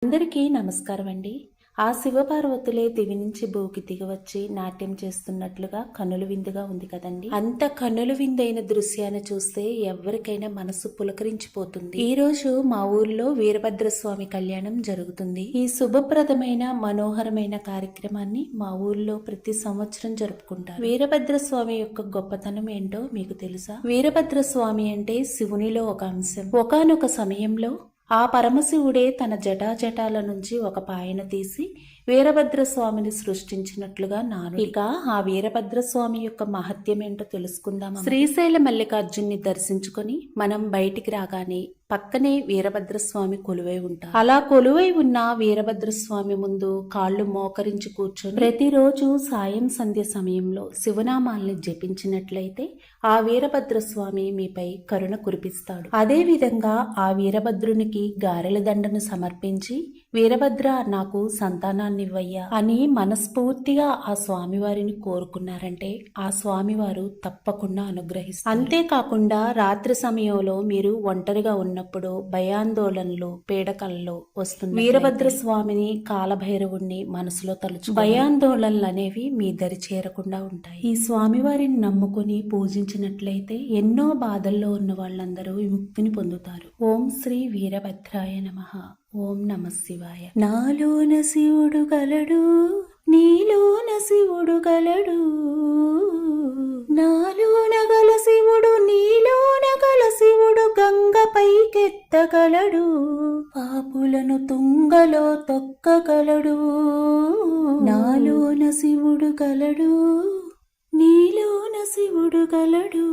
అందరికీ నమస్కారం అండి. ఆ శివపార్వతులే దివి నుంచి భూకి దిగవచ్చి నాట్యం చేస్తున్నట్లుగా కనుల విందుగా ఉంది కదండి. అంత కనుల విందైన దృశ్యాన్ని చూస్తే ఎవరికైనా మనసు పులకరించిపోతుంది. ఈ రోజు మా ఊర్లో వీరభద్రస్వామి కళ్యాణం జరుగుతుంది. ఈ శుభప్రదమైన మనోహరమైన కార్యక్రమాన్ని మా ఊర్లో ప్రతి సంవత్సరం జరుపుకుంటారు. వీరభద్రస్వామి యొక్క గొప్పతనం ఏంటో మీకు తెలుసా? వీరభద్రస్వామి అంటే శివునిలో ఒక అంశం. ఒకానొక సమయంలో ఆ పరమశివుడే తన జటాజటాల నుంచి ఒక పాయన తీసి వీరభద్రస్వామిని సృష్టించినట్లుగా నాను. ఇక ఆ వీరభద్రస్వామి యొక్క మహత్యం ఏంటో తెలుసుకుందాం. శ్రీశైల మల్లికార్జున్ని దర్శించుకొని మనం బయటికి రాగానే పక్కనే వీరభద్రస్వామి కొలువై ఉంటారు. అలా కొలువై ఉన్న వీరభద్రస్వామి ముందు కాళ్ళు మోకరించి కూర్చొని ప్రతిరోజు సాయం సంధ్య సమయంలో శివనామాల్ని జపించినట్లయితే ఆ వీరభద్రస్వామి మీపై కరుణ కురిపిస్తాడు. అదే విధంగా ఆ వీరభద్రునికి గారెల దండను సమర్పించి వీరభద్ర నాకు సంతానాన్నివ్వయ్యా అని మనస్ఫూర్తిగా ఆ స్వామివారిని కోరుకున్నారంటే ఆ స్వామివారు తప్పకుండా అనుగ్రహిస్తారు. అంతేకాకుండా రాత్రి సమయంలో మీరు ఒంటరిగా ఉన్నప్పుడు భయాందోళనలు పీడకలలో వస్తుంది వీరభద్ర స్వామిని కాలభైరవుణ్ణి మనసులో తలుచు భయాందోళనలు అనేవి మీ దరి చేరకుండా ఉంటాయి. ఈ స్వామివారిని నమ్ముకుని పూజించినట్లయితే ఎన్నో బాధల్లో ఉన్న వాళ్ళందరూ విముక్తిని పొందుతారు. ఓం శ్రీ వీరభద్రాయ నమః. ఓం నమః శివాయ. నాలోన శివుడు గలడు, నీలోన శివుడు గలడు, నాలోన గల శివుడు నీలోన గల శివుడు గంగ పైకెత్తగలడు, పాపులను తుంగలో తొక్కగలడు. నాలోన శివుడు గలడు, నీలోన శివుడు గలడు.